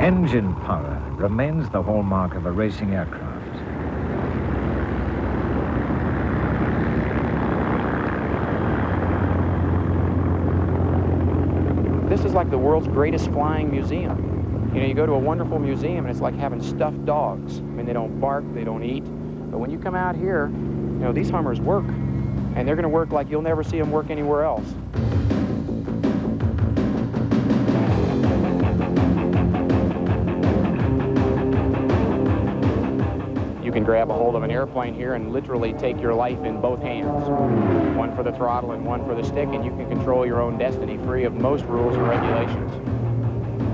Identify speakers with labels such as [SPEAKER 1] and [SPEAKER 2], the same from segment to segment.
[SPEAKER 1] Engine power remains the hallmark of a racing aircraft.
[SPEAKER 2] This is like the world's greatest flying museum. You know, you go to a wonderful museum and it's like having stuffed dogs. I mean, they don't bark, they don't eat. But when you come out here, you know, these Hummers work. And they're going to work like you'll never see them work anywhere else. You can grab a hold of an airplane here and literally take your life in both hands. One for the throttle and one for the stick, and you can control your own destiny free of most rules and regulations.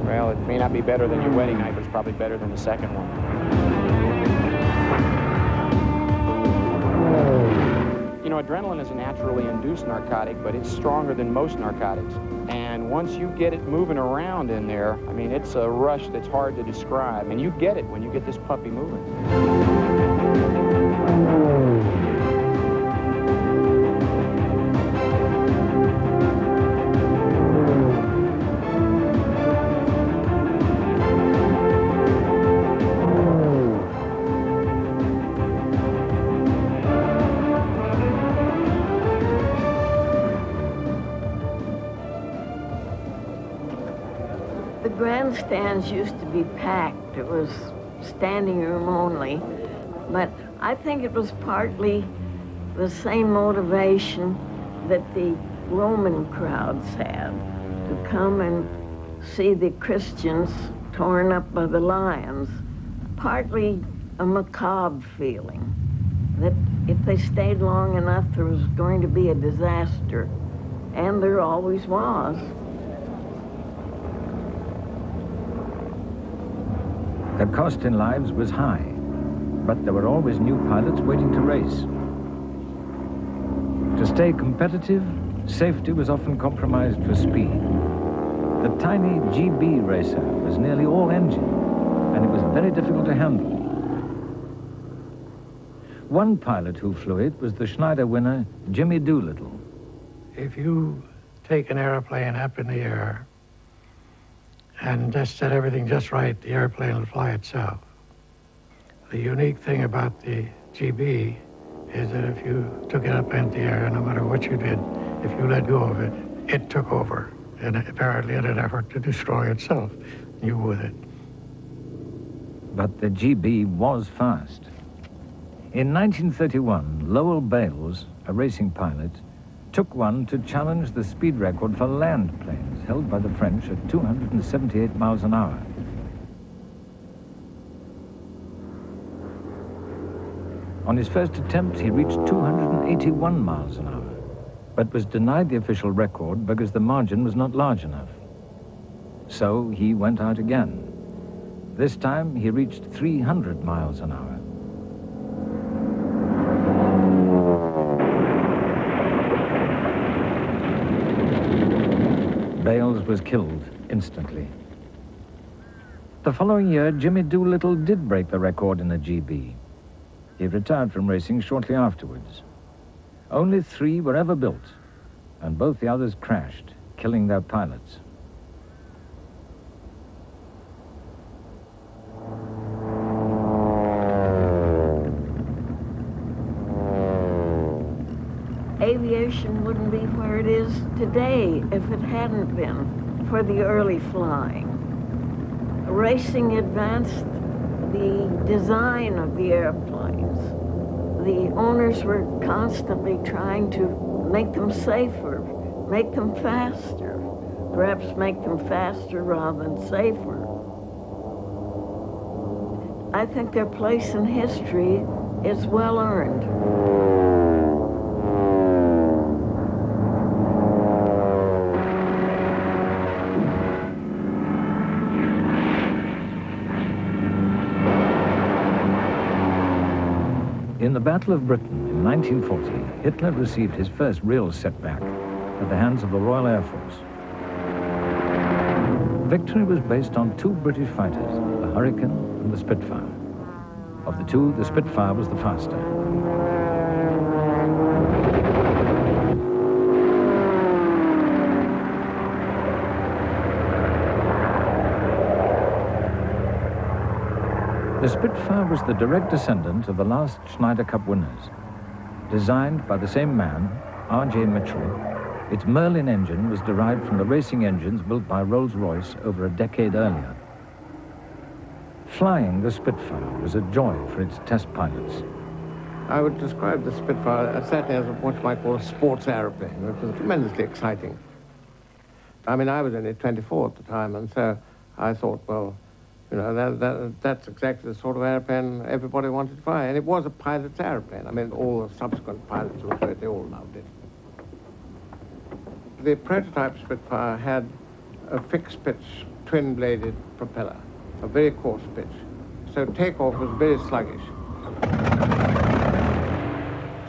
[SPEAKER 2] Well, it may not be better than your wedding night, but it's probably better than the second one. You know, adrenaline is a naturally induced narcotic, but it's stronger than most narcotics. And once you get it moving around in there, I mean, it's a rush that's hard to describe. And you get it when you get this puppy moving.
[SPEAKER 3] The grandstands used to be packed. It was standing room only. But I think it was partly the same motivation that the Roman crowds had, to come and see the Christians torn up by the lions. Partly a macabre feeling that if they stayed long enough, there was going to be a disaster. And there always was.
[SPEAKER 1] The cost in lives was high, but there were always new pilots waiting to race. To stay competitive, safety was often compromised for speed. The tiny GB racer was nearly all engine, and it was very difficult to handle. One pilot who flew it was the Schneider winner, Jimmy Doolittle.
[SPEAKER 4] If you take an airplane up in the air and just set everything just right, the airplane will fly itself. The unique thing about the GB is that if you took it up into the air, no matter what you did, if you let go of it, it took over, and apparently in an effort to destroy itself, you with it.
[SPEAKER 1] But the GB was fast. In 1931, Lowell Bales, a racing pilot, took one to challenge the speed record for land planes held by the French at 278 miles an hour. On his first attempt, he reached 281 miles an hour, but was denied the official record because the margin was not large enough. So he went out again. This time, he reached 300 miles an hour. Bales was killed instantly. The following year, Jimmy Doolittle did break the record in a GB. He retired from racing shortly afterwards. Only 3 were ever built, and both the others crashed, killing their pilots.
[SPEAKER 3] Aviation wouldn't be where it is today if it hadn't been for the early flying. Racing advanced the design of the airplanes. The owners were constantly trying to make them safer, make them faster, perhaps make them faster rather than safer. I think their place in history is well earned.
[SPEAKER 1] In the Battle of Britain in 1940, Hitler received his first real setback at the hands of the Royal Air Force. Victory was based on 2 British fighters, the Hurricane and the Spitfire. Of the 2, the Spitfire was the faster. The Spitfire was the direct descendant of the last Schneider Cup winners. Designed by the same man, R.J. Mitchell, its Merlin engine was derived from the racing engines built by Rolls-Royce over a decade earlier. Flying the Spitfire was a joy for its test pilots.
[SPEAKER 5] I would describe the Spitfire certainly as what you might call a sports aeroplane, which was tremendously exciting. I mean, I was only 24 at the time, and so I thought, well, you know, that's exactly the sort of airplane everybody wanted to fly. And it was a pilot's airplane. I mean, all the subsequent pilots who flew it, they all loved it. The prototype Spitfire had a fixed pitch, twin-bladed propeller, a very coarse pitch. So takeoff was very sluggish.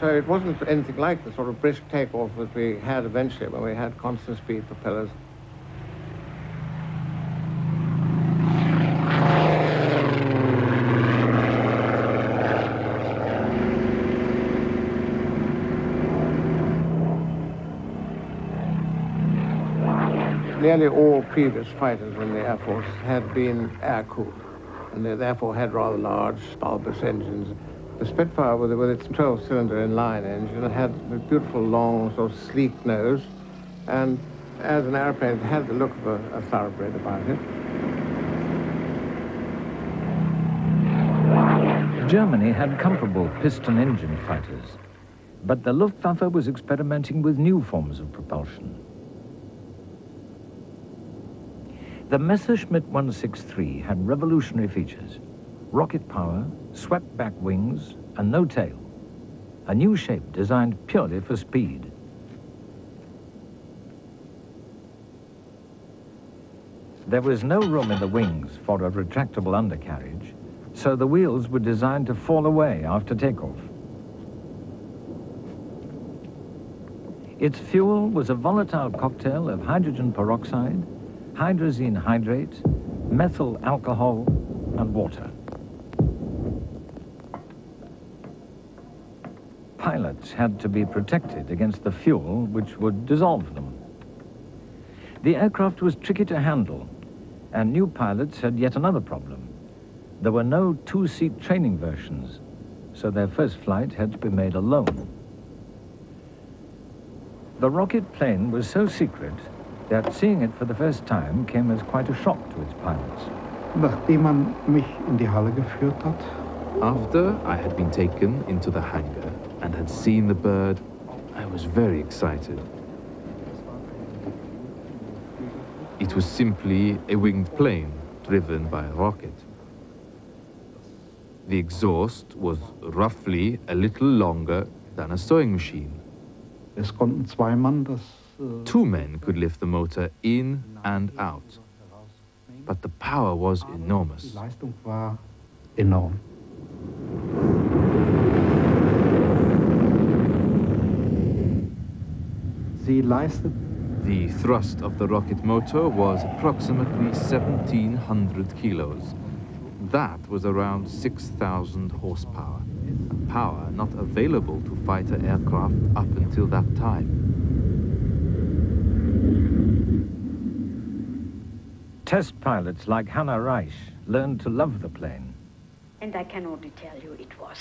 [SPEAKER 5] So it wasn't anything like the sort of brisk takeoff that we had eventually when we had constant speed propellers. Nearly all previous fighters in the Air Force had been air-cooled, and they therefore had rather large, bulbous engines. The Spitfire, with its 12-cylinder inline engine, had a beautiful, long, sort of sleek nose, and as an airplane, it had the look of a thoroughbred about it.
[SPEAKER 1] Germany had comparable piston engine fighters, but the Luftwaffe was experimenting with new forms of propulsion. The Messerschmitt 163 had revolutionary features: rocket power, swept-back wings, and no tail. A new shape designed purely for speed. There was no room in the wings for a retractable undercarriage, so the wheels were designed to fall away after takeoff. Its fuel was a volatile cocktail of hydrogen peroxide, hydrazine hydrate, methyl alcohol, and water. Pilots had to be protected against the fuel, which would dissolve them. The aircraft was tricky to handle, and new pilots had yet another problem. There were no two-seat training versions, so their first flight had to be made alone. The rocket plane was so secret that seeing it for the first time came as quite a shock to its pilots.
[SPEAKER 6] Nachdem man mich in die Halle geführt hat,
[SPEAKER 7] after I had been taken into the hangar and had seen the bird, I was very excited. It was simply a winged plane driven by a rocket. The exhaust was roughly a little longer than a sewing machine.
[SPEAKER 6] es konnten zwei Mann das
[SPEAKER 7] 2 men could lift the motor in and out, but the power was enormous.
[SPEAKER 6] Die Leistung war enorm. Sie leistet
[SPEAKER 7] The thrust of the rocket motor was approximately 1,700 kilos. That was around 6,000 horsepower, a power not available to fighter aircraft up until that time.
[SPEAKER 1] Test pilots like Hannah Reich learned to love the plane.
[SPEAKER 8] And I can only tell you, it was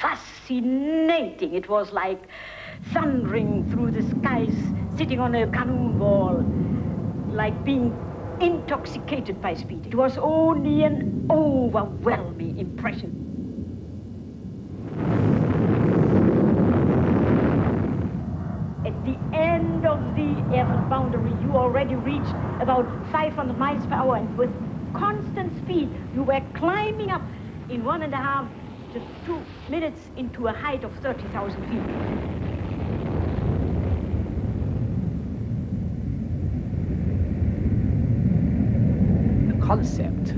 [SPEAKER 8] fascinating. It was like thundering through the skies, sitting on a cannonball, like being intoxicated by speed. It was only an overwhelming impression. At the end of the airfield boundary, you already reached about 500 miles per hour, and with constant speed, you were climbing up in 1.5 to 2 minutes into a height of 30,000 feet.
[SPEAKER 9] The concept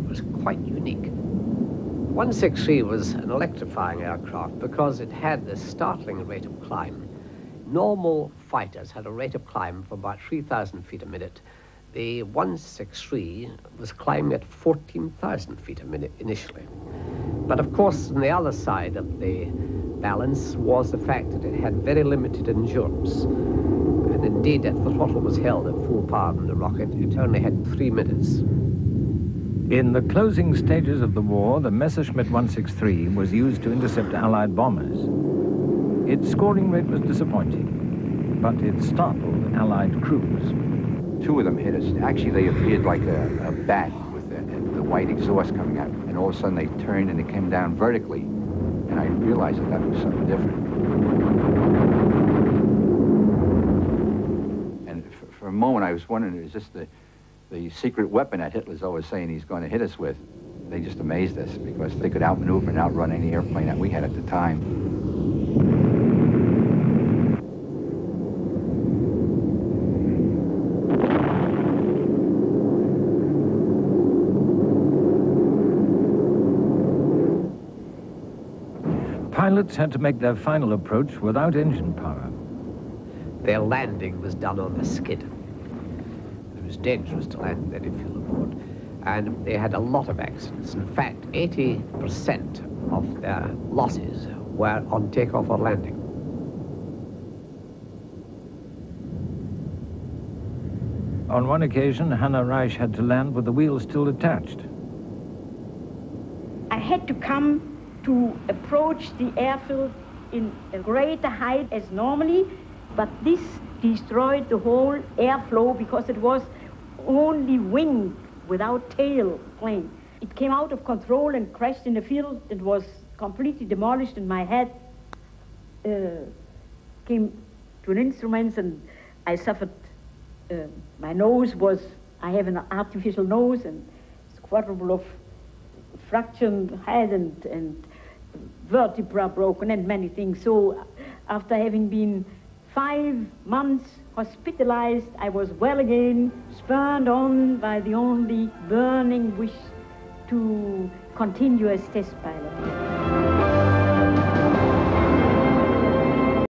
[SPEAKER 9] was quite unique. 163 was an electrifying aircraft because it had this startling rate of climb. Normal fighters had a rate of climb of about 3,000 feet a minute. The 163 was climbing at 14,000 feet a minute initially. But of course, on the other side of the balance was the fact that it had very limited endurance. And indeed, if the throttle was held at full power in the rocket, it only had 3 minutes.
[SPEAKER 1] In the closing stages of the war, the Messerschmitt 163 was used to intercept Allied bombers. Its scoring rate was disappointing, but it startled Allied crews.
[SPEAKER 10] Two of them hit us. Actually, they appeared like a bat with the white exhaust coming out, and all of a sudden they turned and they came down vertically, and I realized that was something different. And for a moment, I was wondering, is this the secret weapon that Hitler's always saying he's going to hit us with? They just amazed us because they could outmaneuver and outrun any airplane that we had at the time.
[SPEAKER 1] Pilots had to make their final approach without engine power.
[SPEAKER 9] Their landing was done on a skid. It was dangerous to land very fuel aboard, and they had a lot of accidents. In fact, 80% of their losses were on takeoff or landing.
[SPEAKER 1] On one occasion, Hannah Reich had to land with the wheel still attached.
[SPEAKER 8] I had to come to approach the airfield in a greater height as normally, but this destroyed the whole airflow because it was only wing without tail plane. It came out of control and crashed in the field. It was completely demolished, and my head came to an instrument, and I suffered. My nose was, I have an artificial nose, and it's quadruple of fractured head and vertebra broken and many things. So after having been 5 months hospitalized, I was well again, spurred on by the only burning wish to continue as test pilot.